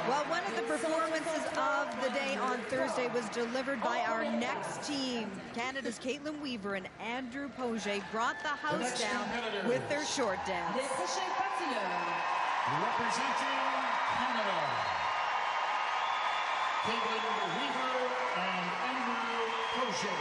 Well, one of the performances of the day on Thursday was delivered by our next team. Canada's Kaitlyn Weaver and Andrew Poje brought the house down with their short dance. Representing Canada, Kaitlyn Weaver and Andrew Poje.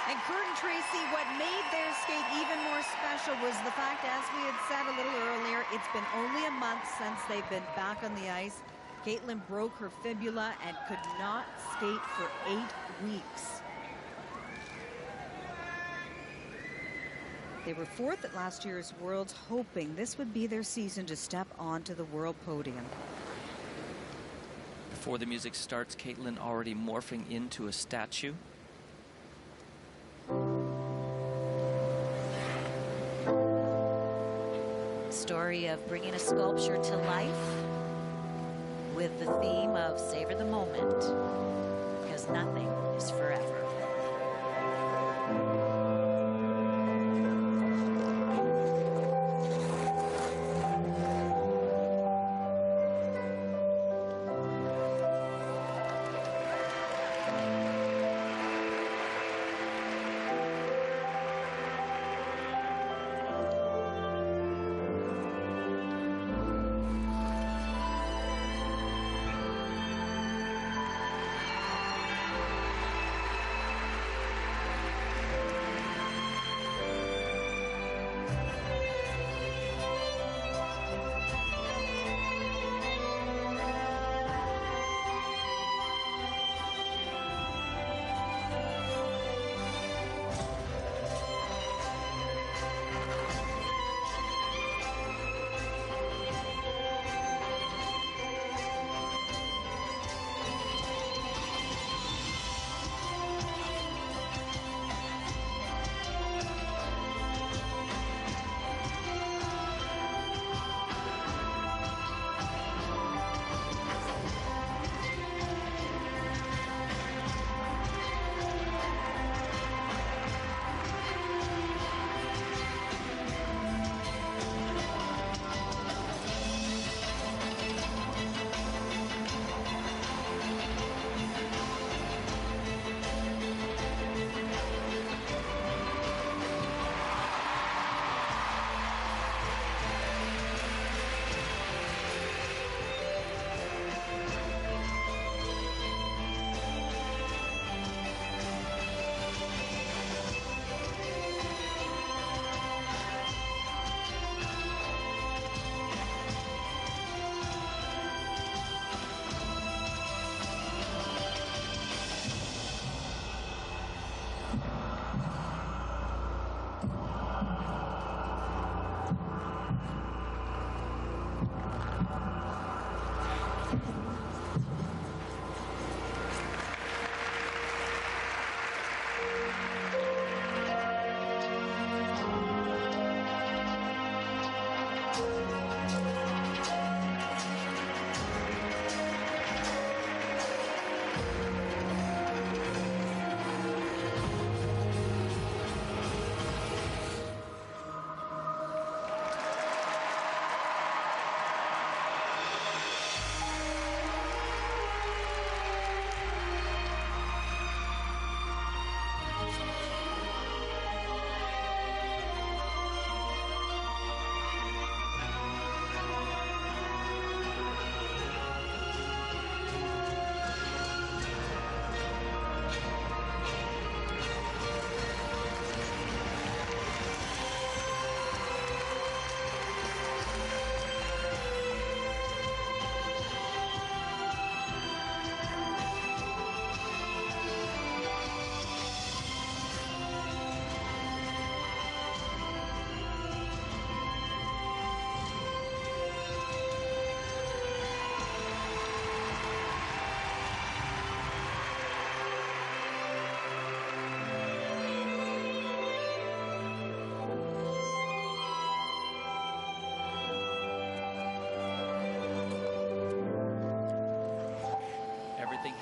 And Kurt and Tracy, what made their skate even more special was the fact, as we had said a little earlier, it's been only a month since they've been back on the ice. Kaitlyn broke her fibula and could not skate for 8 weeks. They were 4th at last year's Worlds, hoping this would be their season to step onto the world podium. Before the music starts, Kaitlyn already morphing into a statue. Story of bringing a sculpture to life with the theme of savor the moment, because nothing is forever.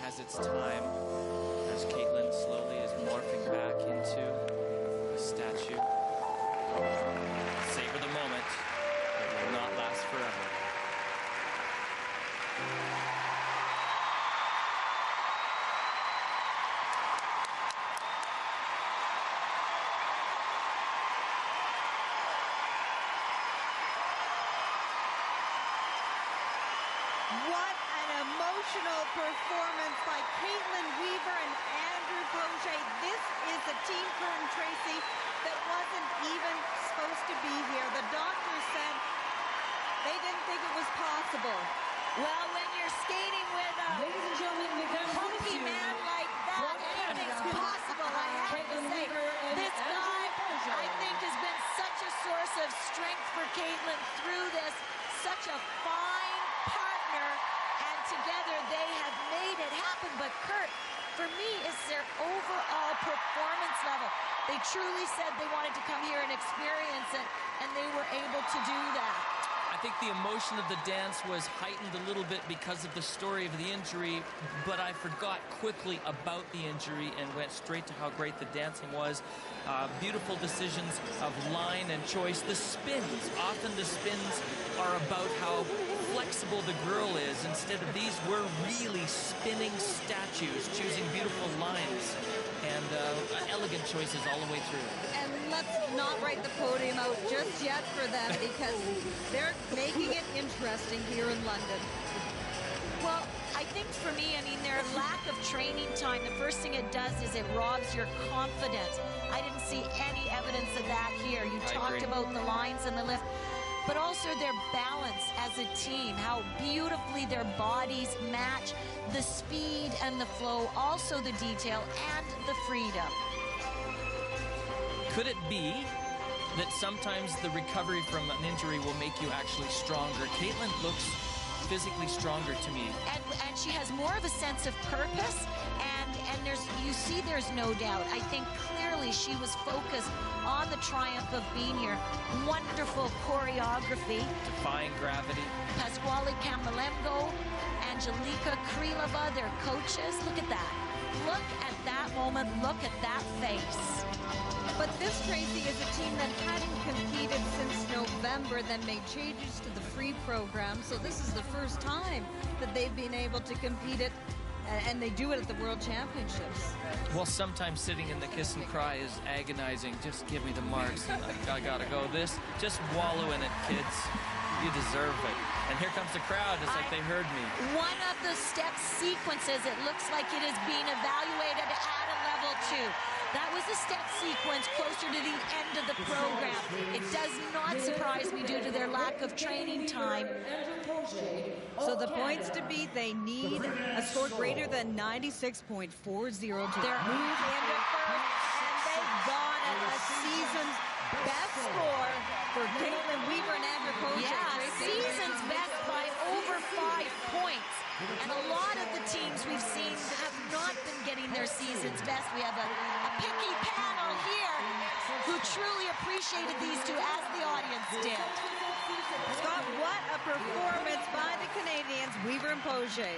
has its time as Kaitlyn slowly is morphing back into a statue. Savor the moment. an emotional performance by Kaitlyn Weaver and Andrew Poje. This is a team, Kurt and Tracy, that wasn't even supposed to be here. The doctor said they didn't think it was possible. Well, when you're skating with a hunky man like that, anything's possible, I have to say. This guy, I think, has been such a source of strength for Kaitlyn through this. Such a fine partner, and together they have made it happen. But Kurt, for me, is their overall performance level. They truly said they wanted to come here and experience it, and they were able to do that. I think the emotion of the dance was heightened a little bit because of the story of the injury, but I forgot quickly about the injury and went straight to how great the dancing was. Beautiful decisions of line and choice. The spins, often the spins are about how flexible the girl is. Instead of these, we're really spinning statues, choosing beautiful lines and elegant choices all the way through. And let's not write the podium out just yet for them, because they're making it interesting here in London. Well, I think for me, I mean, their lack of training time, the first thing it does is it robs your confidence. I didn't see any evidence of that here. You talked about the lines and the lift, but also their balance as a team, how beautifully their bodies match, the speed and the flow, also the detail and the freedom. Could it be that sometimes the recovery from an injury will make you actually stronger? Kaitlyn looks physically stronger to me. And she has more of a sense of purpose, and you see there's no doubt. I think clearly she was focused on the triumph of being here. Wonderful choreography. Defying gravity. Pasquale Camalembo, Angelika Krylova, their coaches. Look at that. Look at that moment. Look at that face. But this, Tracy, is a team that hadn't competed since November, then made changes to the free program. So this is the first time that they've been able to compete it, and they do it at the World Championships. Well, sometimes sitting in the kiss and cry is agonizing. Just give me the marks, and I gotta go. This, just wallow in it, kids. You deserve it. And here comes the crowd. It's like they heard me. One of the step sequences, it looks like it is being evaluated at a level 2. That was a step sequence closer to the end of the program. It does not surprise me due to their lack of training time. So the points to beat, they need a score greater than 96.40 to move into first, and they've got it. A season's best score for Kaitlyn Weaver and Andrew Poje. Yeah, season's best by over 5 points. And a lot of the teams we've seen have not been getting their season's best. We have a picky panel here who truly appreciated these two, as the audience did. Scott, what a performance by the Canadians, Weaver and Poje.